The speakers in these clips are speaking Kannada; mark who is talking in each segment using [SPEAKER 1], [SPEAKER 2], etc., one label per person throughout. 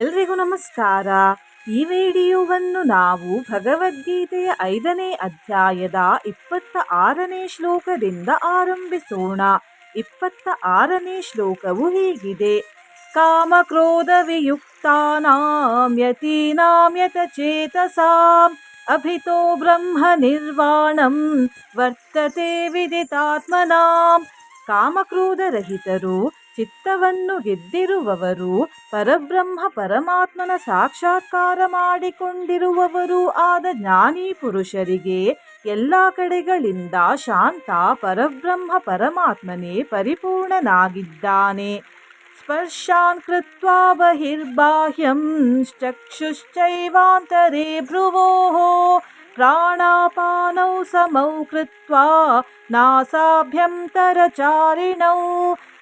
[SPEAKER 1] ಎಲ್ರಿಗೂ ನಮಸ್ಕಾರ. ಈ ವಿಡಿಯೋವನ್ನು ನಾವು ಭಗವದ್ಗೀತೆಯ 5ನೇ ಅಧ್ಯಾಯದ 26ನೇ ಶ್ಲೋಕದಿಂದ ಆರಂಭಿಸೋಣ. 26ನೇ ಶ್ಲೋಕವು ಹೀಗಿದೆ: ಕಾಮಕ್ರೋಧ ವಿಯುಕ್ತಾನಾಂ ಯತೀನಾಂ ಯತಚೇತಸಾಂ ಅಭಿತೋ ಬ್ರಹ್ಮ ನಿರ್ವಾಣಂ ವರ್ತತೆ ವಿದಿತಾತ್ಮನಾಂ. ಕಾಮಕ್ರೋಧರಹಿತರು, ಚಿತ್ತವನ್ನು ಗೆದ್ದಿರುವವರು, ಪರಬ್ರಹ್ಮ ಪರಮಾತ್ಮನ ಸಾಕ್ಷಾತ್ಕಾರ ಮಾಡಿಕೊಂಡಿರುವವರೂ ಆದ ಜ್ಞಾನಿ ಪುರುಷರಿಗೆ ಎಲ್ಲ ಕಡೆಗಳಿಂದ ಶಾಂತ ಪರಬ್ರಹ್ಮ ಪರಮಾತ್ಮನೇ ಪರಿಪೂರ್ಣನಾಗಿದ್ದಾನೆ. ಸ್ಪರ್ಶಾನ್ ಕೃತ್ವಾ ಬಹಿರ್ಬಾಹ್ಯಂ ಚಕ್ಷುಶ್ಚೈವಾಂತರೇ ಭ್ರುವೋಃ ಪ್ರಾಣಾಪಾನೌ ಸಮೌ ಕೃತ್ವಾ ನಾಸಾಭ್ಯಂತರಚಾರಿಣೌ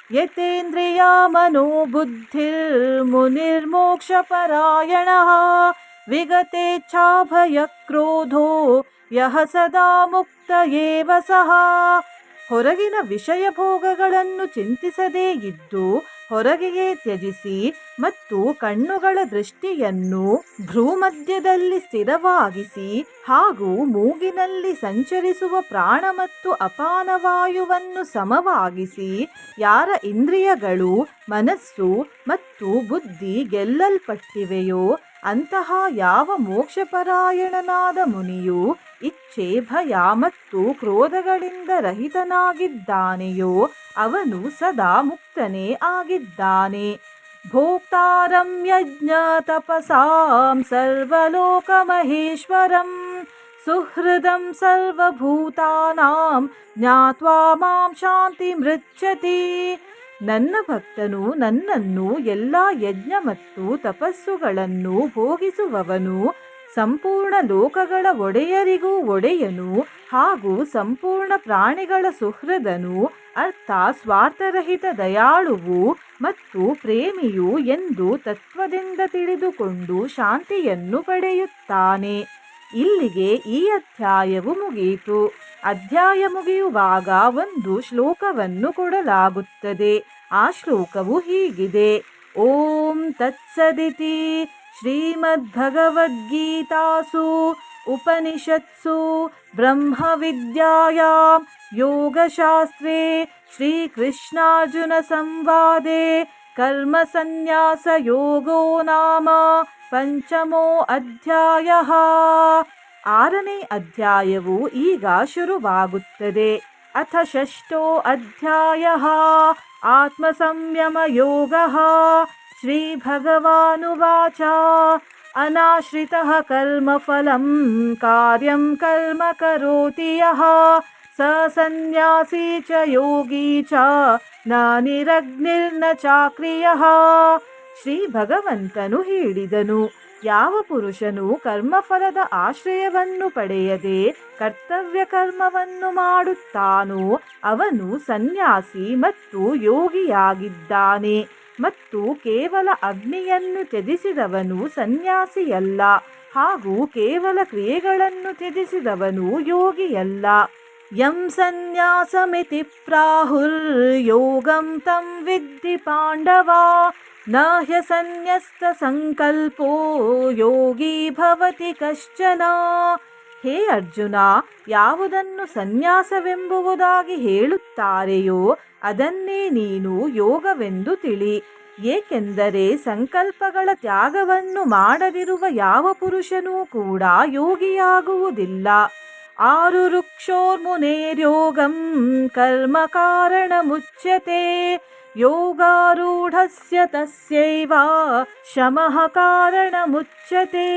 [SPEAKER 1] ಯತೇಂದ್ರಿಯಾ ಮನೋಬುದ್ಧಿರ್ಮುನಿರ್ಮೋಕ್ಷಪರಾಯಣಃ ವಿಗತೇಚ್ಛಾಭಯಕ್ರೋಧೋ ಯಃ ಸದಾ ಮುಕ್ತ ಏವ ಸಃ. ಹೊರಗಿನ ವಿಷಯ ಭೋಗಗಳನ್ನು ಚಿಂತಿಸದೇ ಇದ್ದು ಹೊರಗೆಯೇ ತ್ಯಜಿಸಿ ಮತ್ತು ಕಣ್ಣುಗಳ ದೃಷ್ಟಿಯನ್ನು ಭ್ರೂಮಧ್ಯದಲ್ಲಿ ಸ್ಥಿರವಾಗಿಸಿ ಹಾಗೂ ಮೂಗಿನಲ್ಲಿ ಸಂಚರಿಸುವ ಪ್ರಾಣ ಮತ್ತು ಅಪಾನವಾಯುವನ್ನು ಸಮವಾಗಿಸಿ ಯಾರ ಇಂದ್ರಿಯಗಳು, ಮನಸ್ಸು ಮತ್ತು ಬುದ್ಧಿ ಗೆಲ್ಲಲ್ಪಟ್ಟಿವೆಯೋ ಅಂತಹ ಯಾವ ಮೋಕ್ಷಪರಾಯಣನಾದ ಮುನಿಯು ಇಚ್ಛೆ, ಭಯ ಮತ್ತು ಕ್ರೋಧಗಳಿಂದ ರಹಿತನಾಗಿದ್ದಾನೆಯೋ ಅವನು ಸದಾ ಮುಕ್ತನೇ ಆಗಿದ್ದಾನೆ. ಭೋಕ್ತಾರಂ ಯಜ್ಞ ತಪಸಾಂ ಸರ್ವಲೋಕ ಮಹೇಶ್ವರಂ ಸುಹೃದಂ ಸರ್ವಭೂತಾನಾಂ ಜ್ಞಾತ್ವಾ ಮಾಂ ಶಾಂತಿ ಮೃಚ್ಛತಿ. ನನ್ನ ಭಕ್ತನು ನನ್ನನ್ನು ಎಲ್ಲ ಯಜ್ಞ ಮತ್ತು ತಪಸ್ಸುಗಳನ್ನು ಭೋಗಿಸುವವನು, ಸಂಪೂರ್ಣ ಲೋಕಗಳ ಒಡೆಯರಿಗೂ ಒಡೆಯನು ಹಾಗೂ ಸಂಪೂರ್ಣ ಪ್ರಾಣಿಗಳ ಸುಹೃದನು, ಅರ್ಥಾತ್ ಸ್ವಾರ್ಥರಹಿತ ದಯಾಳುವು ಮತ್ತು ಪ್ರೇಮಿಯು ಎಂದು ತತ್ವದಿಂದ ತಿಳಿದುಕೊಂಡು ಶಾಂತಿಯನ್ನು ಪಡೆಯುತ್ತಾನೆ. ಇಲ್ಲಿಗೆ ಈ ಅಧ್ಯಾಯವು ಮುಗಿಯಿತು. ಅಧ್ಯಾಯ ಮುಗಿಯುವಾಗ ಒಂದು ಶ್ಲೋಕವನ್ನು ಕೊಡಲಾಗುತ್ತದೆ. ಆ ಶ್ಲೋಕವು ಹೀಗಿದೆ: ಓಂ ತತ್ಸದಿತಿ ಶ್ರೀಮದ್ಭಗವದ್ಗೀತಾಸು ಉಪನಿಷತ್ಸು ಬ್ರಹ್ಮವಿದ್ಯಾಯಾಂ ಯೋಗಶಾಸ್ತ್ರೇ ಶ್ರೀಕೃಷ್ಣಾರ್ಜುನ ಸಂವಾದೆ ಕರ್ಮಸನ್ಯಾಸ ಯೋಗೋ ನಾಮ ಪಂಚಮೋ ಅಧ್ಯಾಯಃ. 6ನೇ ಅಧ್ಯಾಯವು ಈಗ ಶುರುವಾಗುತ್ತದೆ. ಅಥ ಷಷ್ಠೋ ಅಧ್ಯಾಯಃ ಆತ್ಮಸಂಯಮ ಯೋಗಃ. ಶ್ರೀ ಭಗವಾನುವಾಚ: ಅನಾಶ್ರಿತಃ ಕರ್ಮಫಲಂ ಕಾರ್ಯಂ ಕರ್ಮ ಕರೋತಿ ಯಃ ಸ ಸನ್ಯಾಸಿ ಚ ಯೋಗಿ ಚ ನ ನಿರಗ್ನಿರ್ನ ಚಾಕ್ರಿಯಃ. ಶ್ರೀ ಭಗವಂತನು ಹೇಳಿದನು: ಯಾವ ಪುರುಷನು ಕರ್ಮಫಲದ ಆಶ್ರಯವನ್ನು ಪಡೆಯದೆ ಕರ್ತವ್ಯ ಕರ್ಮವನ್ನು ಮಾಡುತ್ತಾನೋ ಅವನು ಸನ್ಯಾಸಿ ಮತ್ತು ಯೋಗಿಯಾಗಿದ್ದಾನೆ. ಮತ್ತು ಕೇವಲ ಅಗ್ನಿಯನ್ನು ತ್ಯಜಿಸಿದವನು ಸನ್ಯಾಸಿಯಲ್ಲ ಹಾಗೂ ಕೇವಲ ಕ್ರಿಯೆಗಳನ್ನು ತ್ಯಜಿಸಿದವನು ಯೋಗಿಯಲ್ಲ. ಯಂ ಸನ್ಯಾಸಮಿತಿ ಪ್ರಾಹುರ್ ಯೋಗಂ ತಂ ವಿದ್ಧಿ ಪಾಂಡವ ನ ಹ್ಯಸನ್ಯಸ್ತ ಸಂಕಲ್ಪೋ ಯೋಗಿ ಭವತಿ ಕಶ್ಚನ. ಹೇ ಅರ್ಜುನ, ಯಾವುದನ್ನು ಸನ್ಯಾಸವೆಂಬುದಾಗಿ ಹೇಳುತ್ತಾರೆಯೋ ಅದನ್ನೇ ನೀನು ಯೋಗವೆಂದು ತಿಳಿ. ಏಕೆಂದರೆ ಸಂಕಲ್ಪಗಳ ತ್ಯಾಗವನ್ನು ಮಾಡದಿರುವ ಯಾವ ಪುರುಷನೂ ಕೂಡ ಯೋಗಿಯಾಗುವುದಿಲ್ಲ. ಆರುರುಕ್ಷೋರ್ಮುನೇರ್ಯೋಗಂ ಕರ್ಮ ಕಾರಣ ಮುಚ್ಯತೆ ಯೋಗಾರೂಢಸ್ಯ ತಸ್ಯೈವ ಶಮಃ ಕಾರಣ ಮುಚ್ಯತೆ.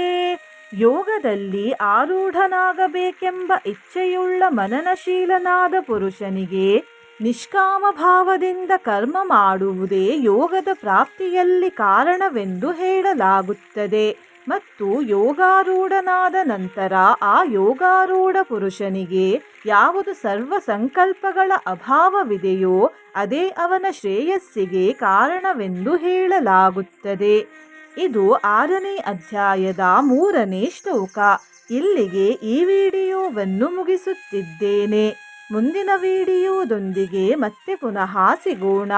[SPEAKER 1] ಯೋಗದಲ್ಲಿ ಆರೂಢನಾಗಬೇಕೆಂಬ ಇಚ್ಛೆಯುಳ್ಳ ಮನನಶೀಲನಾದ ಪುರುಷನಿಗೆ ನಿಷ್ಕಾಮ ಭಾವದಿಂದ ಕರ್ಮ ಮಾಡುವುದೇ ಯೋಗದ ಪ್ರಾಪ್ತಿಯಲ್ಲಿ ಕಾರಣವೆಂದು ಹೇಳಲಾಗುತ್ತದೆ. ಮತ್ತು ಯೋಗಾರೂಢನಾದ ನಂತರ ಆ ಯೋಗಾರೂಢ ಪುರುಷನಿಗೆ ಯಾವುದು ಸರ್ವ ಸಂಕಲ್ಪಗಳ ಅಭಾವವಿದೆಯೋ ಅದೇ ಅವನ ಶ್ರೇಯಸ್ಸಿಗೆ ಕಾರಣವೆಂದು ಹೇಳಲಾಗುತ್ತದೆ. ಇದು 6ನೇ ಅಧ್ಯಾಯದ 3ನೇ ಶ್ಲೋಕ. ಇಲ್ಲಿಗೆ ಈ ವಿಡಿಯೋವನ್ನು ಮುಗಿಸುತ್ತಿದ್ದೇನೆ. ಮುಂದಿನ ವಿಡಿಯೋದೊಂದಿಗೆ ಮತ್ತೆ ಪುನಃ ಸಿಗೋಣ.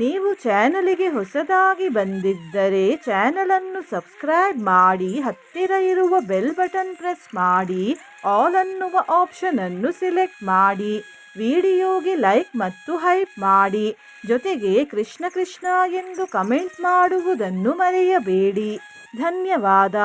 [SPEAKER 1] ನೀವು ಚಾನಲಿಗೆ ಹೊಸದಾಗಿ ಬಂದಿದ್ದರೆ ಚಾನಲನ್ನು ಸಬ್ಸ್ಕ್ರೈಬ್ ಮಾಡಿ, ಹತ್ತಿರ ಇರುವ ಬೆಲ್ ಬಟನ್ ಪ್ರೆಸ್ ಮಾಡಿ, ಆಲ್ ಅನ್ನುವ ಆಪ್ಷನ್ ಅನ್ನು ಸಿಲೆಕ್ಟ್ ಮಾಡಿ. ವಿಡಿಯೋಗೆ ಲೈಕ್ ಮತ್ತು ಹೈಪ್ ಮಾಡಿ. ಜೊತೆಗೆ ಕೃಷ್ಣ ಕೃಷ್ಣ ಎಂದು ಕಮೆಂಟ್ ಮಾಡುವುದನ್ನು ಮರೆಯಬೇಡಿ. ಧನ್ಯವಾದ.